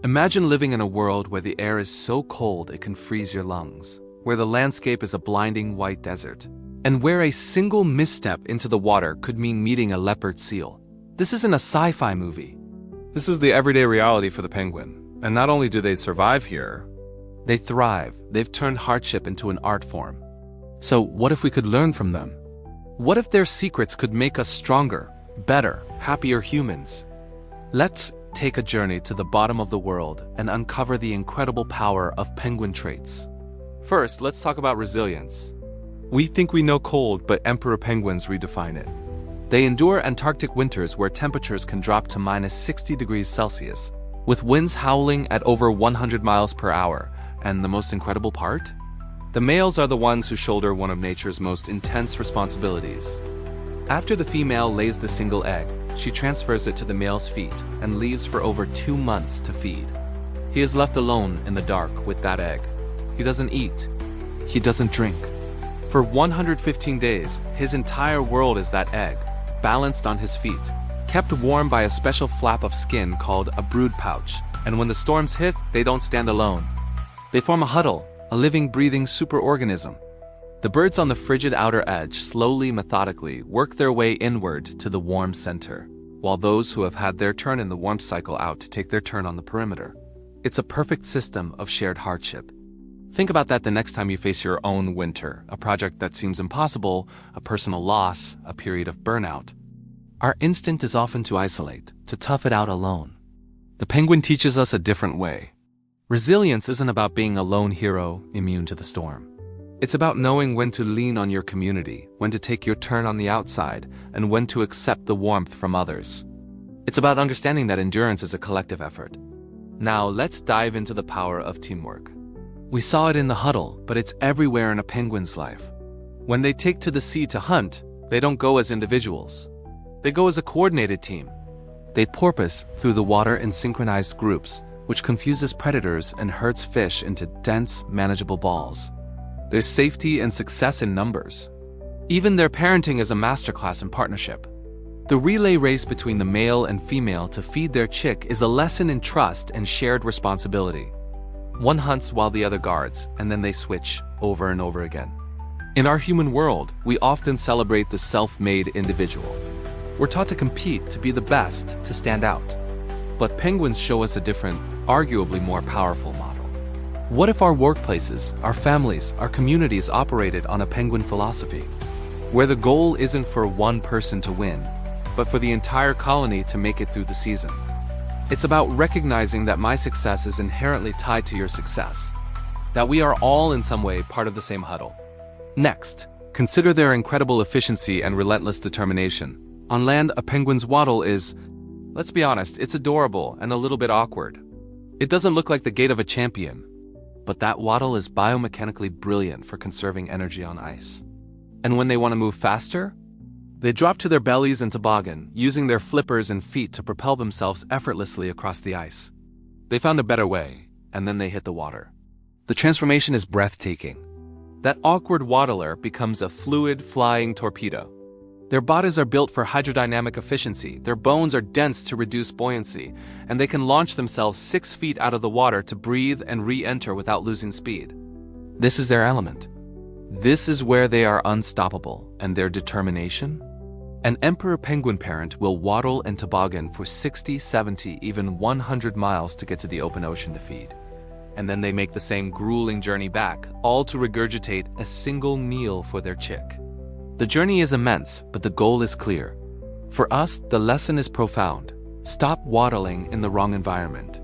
Imagine living in a world where the air is so cold it can freeze your lungs, where the landscape is a blinding white desert, and where a single misstep into the water could mean meeting a leopard seal. This isn't a sci-fi movie. This is the everyday reality for the penguin. And not only do they survive here, they thrive. They've turned hardship into an art form. So what if we could learn from them? What if their secrets could make us stronger, better, happier humans? Let's take a journey to the bottom of the world and uncover the incredible power of penguin traits. First, let's talk about resilience. We think we know cold, but emperor penguins redefine it. They endure Antarctic winters where temperatures can drop to -60 degrees Celsius, with winds howling at over 100 miles per hour. And the most incredible part? The males are the ones who shoulder one of nature's most intense responsibilities. After the female lays the single egg, she transfers it to the male's feet and leaves for over 2 months to feed. He is left alone in the dark with that egg. He doesn't eat. He doesn't drink. For 115 days, his entire world is that egg, balanced on his feet, kept warm by a special flap of skin called a brood pouch. And when the storms hit, they don't stand alone. They form a huddle, a living, breathing superorganism. The birds on the frigid outer edge slowly, methodically work their way inward to the warm center, while those who have had their turn in the warmth cycle out to take their turn on the perimeter. It's a perfect system of shared hardship. Think about that the next time you face your own winter, a project that seems impossible, a personal loss, a period of burnout. Our instinct is often to isolate, to tough it out alone. The penguin teaches us a different way. Resilience isn't about being a lone hero immune to the storm. It's about knowing when to lean on your community, when to take your turn on the outside, and when to accept the warmth from others. It's about understanding that endurance is a collective effort. Now let's dive into the power of teamwork. We saw it in the huddle, but it's everywhere in a penguin's life. When they take to the sea to hunt, they don't go as individuals. They go as a coordinated team. They porpoise through the water in synchronized groups, which confuses predators and herds fish into dense, manageable balls. There's safety and success in numbers. Even their parenting is a masterclass in partnership. The relay race between the male and female to feed their chick is a lesson in trust and shared responsibility. One hunts while the other guards, and then they switch over and over again. In our human world, we often celebrate the self-made individual. We're taught to compete, to be the best, to stand out. But penguins show us a different, arguably more powerful model. What if our workplaces, our families, our communities operated on a penguin philosophy, where the goal isn't for one person to win, but for the entire colony to make it through the season? It's about recognizing that my success is inherently tied to your success, that we are all in some way part of the same huddle. Next, consider their incredible efficiency and relentless determination. On land, a penguin's waddle is, let's be honest, it's adorable and a little bit awkward. It doesn't look like the gait of a champion, but that waddle is biomechanically brilliant for conserving energy on ice. And when they want to move faster, they drop to their bellies and toboggan, using their flippers and feet to propel themselves effortlessly across the ice. They found a better way, and then they hit the water. The transformation is breathtaking. That awkward waddler becomes a fluid, flying torpedo. Their bodies are built for hydrodynamic efficiency, their bones are dense to reduce buoyancy, and they can launch themselves 6 feet out of the water to breathe and re-enter without losing speed. This is their element. This is where they are unstoppable, and their determination? An emperor penguin parent will waddle and toboggan for 60, 70, even 100 miles to get to the open ocean to feed. And then they make the same grueling journey back, all to regurgitate a single meal for their chick. The journey is immense, but the goal is clear. For us, the lesson is profound. Stop waddling in the wrong environment.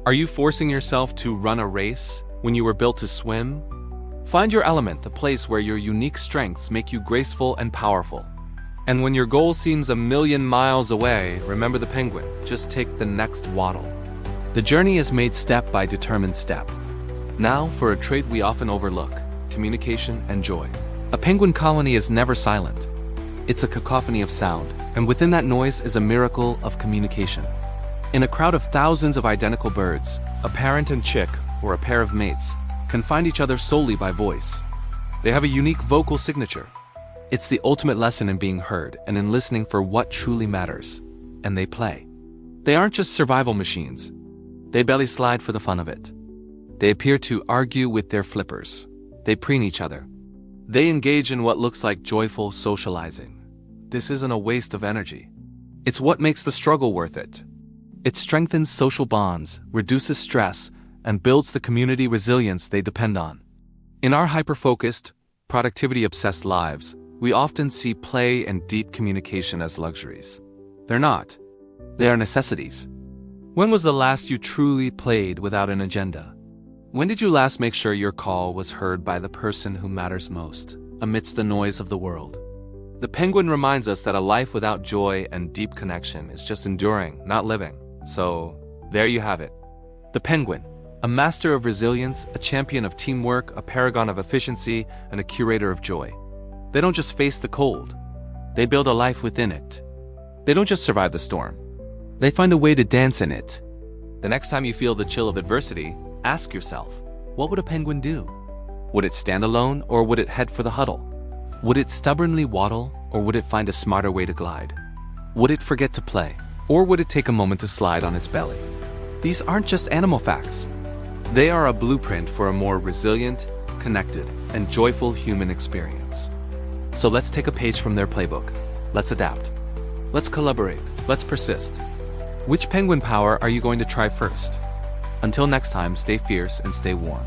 Are you forcing yourself to run a race when you were built to swim? Find your element, the place where your unique strengths make you graceful and powerful. And when your goal seems a million miles away, remember the penguin. Just take the next waddle. The journey is made step by determined step. Now for a trait we often overlook: communication and joy. A penguin colony is never silent. It's a cacophony of sound, and within that noise is a miracle of communication. In a crowd of thousands of identical birds, a parent and chick, or a pair of mates, can find each other solely by voice. They have a unique vocal signature. It's the ultimate lesson in being heard and in listening for what truly matters. And they play. They aren't just survival machines. They belly slide for the fun of it. They appear to argue with their flippers. They preen each other. They engage in what looks like joyful socializing. This isn't a waste of energy. It's what makes the struggle worth it. It strengthens social bonds, reduces stress, and builds the community resilience they depend on. In our hyper-focused, productivity-obsessed lives, we often see play and deep communication as luxuries. They're not. They are necessities. When was the last you truly played without an agenda? When did you last make sure your call was heard by the person who matters most, amidst the noise of the world? The penguin reminds us that a life without joy and deep connection is just enduring, not living. So, there you have it. The penguin, a master of resilience, a champion of teamwork, a paragon of efficiency, and a curator of joy. They don't just face the cold. They build a life within it. They don't just survive the storm. They find a way to dance in it. The next time you feel the chill of adversity, ask yourself, what would a penguin do? Would it stand alone, or would it head for the huddle? Would it stubbornly waddle, or would it find a smarter way to glide? Would it forget to play, or would it take a moment to slide on its belly? These aren't just animal facts. They are a blueprint for a more resilient, connected, and joyful human experience. So let's take a page from their playbook. Let's adapt. Let's collaborate. Let's persist. Which penguin power are you going to try first? Until next time, stay fierce and stay warm.